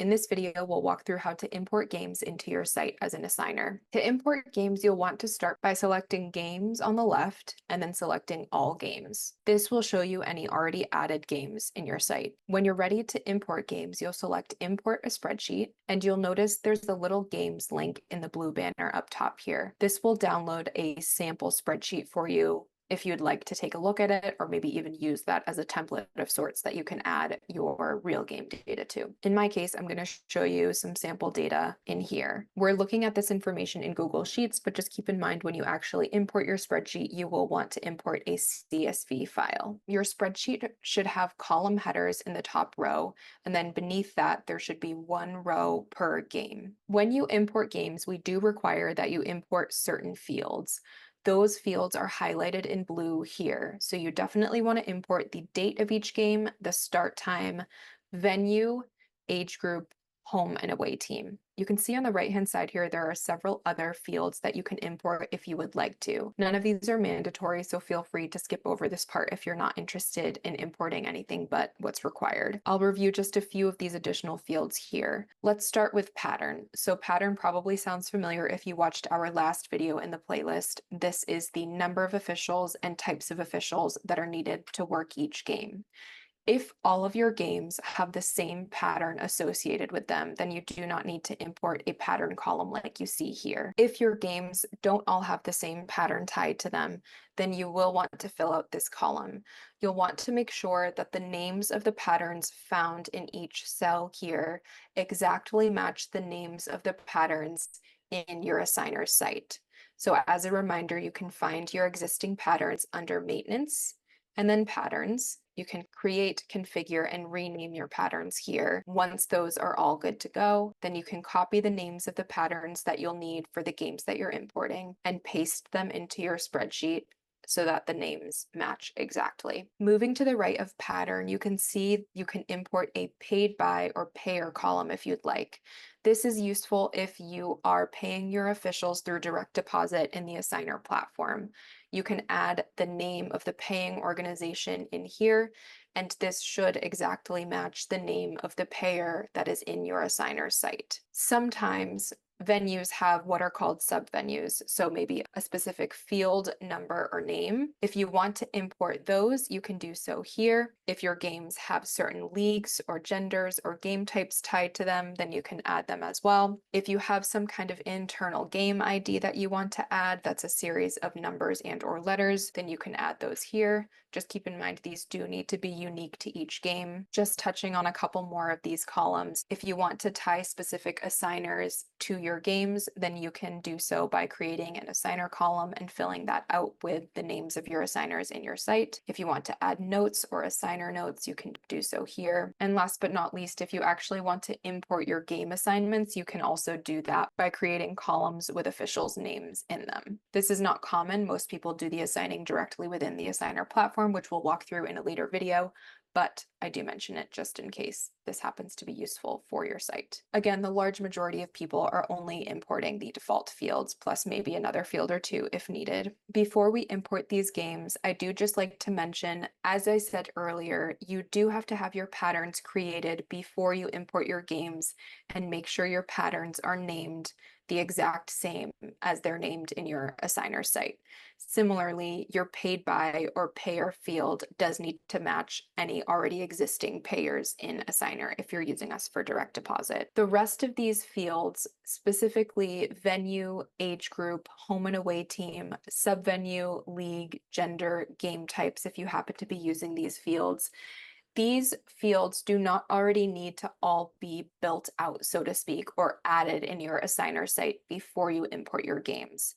In this video, we'll walk through how to import games into your site as an assigner. To import games, you'll want to start by selecting Games on the left and then selecting All Games. This will show you any already added games in your site. When you're ready to import games, you'll select Import a Spreadsheet, and you'll notice there's the little Games link in the blue banner up top here. This will download a sample spreadsheet for you if you'd like to take a look at it, or maybe even use that as a template of sorts that you can add your real game data to. In my case, I'm going to show you some sample data in here. We're looking at this information in Google Sheets, but just keep in mind when you actually import your spreadsheet, you will want to import a CSV file. Your spreadsheet should have column headers in the top row, and then beneath that, there should be one row per game. When you import games, we do require that you import certain fields. Those fields are highlighted in blue here. So you definitely want to import the date of each game, the start time, venue, age group, home and away team. You can see on the right-hand side here, there are several other fields that you can import if you would like to. None of these are mandatory, so feel free to skip over this part if you're not interested in importing anything but what's required. I'll review just a few of these additional fields here. Let's start with pattern. So pattern probably sounds familiar if you watched our last video in the playlist. This is the number of officials and types of officials that are needed to work each game. If all of your games have the same pattern associated with them, then you do not need to import a pattern column like you see here. If your games don't all have the same pattern tied to them, then you will want to fill out this column. You'll want to make sure that the names of the patterns found in each cell here exactly match the names of the patterns in your Assignr site. So as a reminder, you can find your existing patterns under Maintenance and then Patterns. You can create, configure, and rename your patterns here. Once those are all good to go, then you can copy the names of the patterns that you'll need for the games that you're importing and paste them into your spreadsheet so that the names match exactly. Moving to the right of pattern, you can see you can import a paid by or payer column if you'd like. This is useful if you are paying your officials through direct deposit in the Assignr platform. You can add the name of the paying organization in here, and this should exactly match the name of the payer that is in your Assignr site. Sometimes venues have what are called sub-venues, so maybe a specific field, number, or name. If you want to import those, you can do so here. If your games have certain leagues or genders or game types tied to them, then you can add them as well. If you have some kind of internal game ID that you want to add, that's a series of numbers and or letters, then you can add those here. Just keep in mind these do need to be unique to each game. Just touching on a couple more of these columns, if you want to tie specific assigners to your games, then you can do so by creating an Assignr column and filling that out with the names of your assigners in your site. If you want to add notes or Assignr notes, you can do so here. And last but not least, if you actually want to import your game assignments, you can also do that by creating columns with officials' names in them. This is not common. Most people do the assigning directly within the Assignr platform, which we'll walk through in a later video, but I do mention it just in case this happens to be useful for your site. Again, the large majority of people are only importing the default fields, plus maybe another field or two if needed. Before we import these games, I do just like to mention, as I said earlier, you do have to have your patterns created before you import your games and make sure your patterns are named the exact same as they're named in your Assignr site. Similarly, your paid by or payer field does need to match any already existing payers in Assignr if you're using us for direct deposit. The rest of these fields, specifically venue, age group, home and away team, subvenue, league, gender, game types, if you happen to be using these fields do not already need to all be built out, so to speak, or added in your Assignr site before you import your games.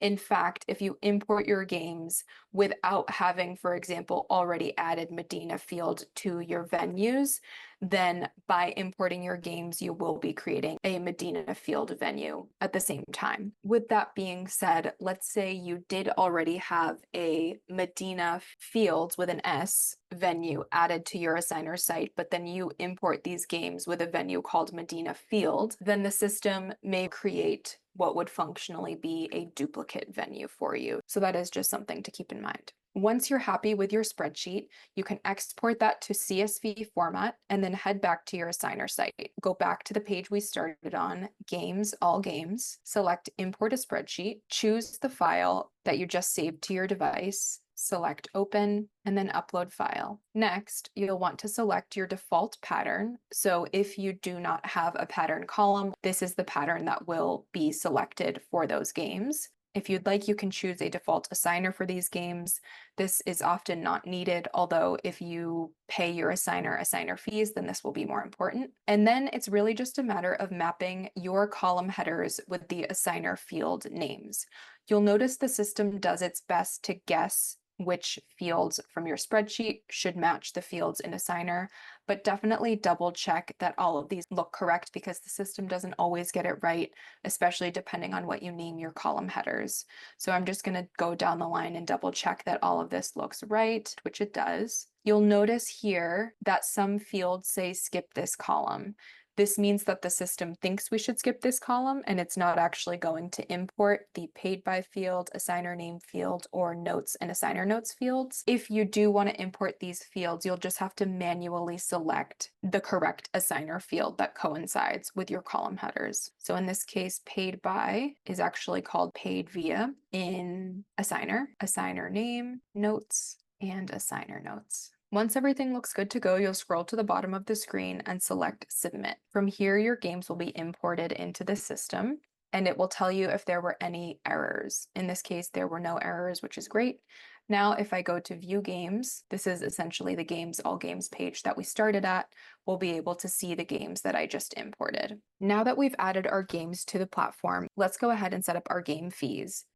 In fact, if you import your games without having, for example, already added Medina field to your venues, then by importing your games, you will be creating a Medina field venue at the same time. With that being said, let's say you did already have a Medina fields with an S venue added to your Assignr site, but then you import these games with a venue called Medina field, then the system may create what would functionally be a duplicate venue for you. So that is just something to keep in mind. Once you're happy with your spreadsheet, you can export that to CSV format and then head back to your Assignr site. Go back to the page we started on, Games, All Games, select Import a Spreadsheet, choose the file that you just saved to your device, select Open, and then Upload File. Next, you'll want to select your default pattern. So if you do not have a pattern column, this is the pattern that will be selected for those games. If you'd like, you can choose a default assigner for these games. This is often not needed, although if you pay your assigner fees, then this will be more important. And then it's really just a matter of mapping your column headers with the assigner field names. You'll notice the system does its best to guess which fields from your spreadsheet should match the fields in Assignr, but definitely double check that all of these look correct because the system doesn't always get it right, especially depending on what you name your column headers. So I'm just going to go down the line and double check that all of this looks right, which it does. You'll notice here that some fields say skip this column. This means that the system thinks we should skip this column and it's not actually going to import the paid by field, assigner name field, or notes and assigner notes fields. If you do want to import these fields, you'll just have to manually select the correct assigner field that coincides with your column headers. So in this case, paid by is actually called paid via in Assignr, assigner name, notes, and assigner notes. Once everything looks good to go, you'll scroll to the bottom of the screen and select Submit. From here, your games will be imported into the system, and it will tell you if there were any errors. In this case, there were no errors, which is great. Now, if I go to View Games, this is essentially the Games, All Games page that we started at. We'll be able to see the games that I just imported. Now that we've added our games to the platform, let's go ahead and set up our game fees.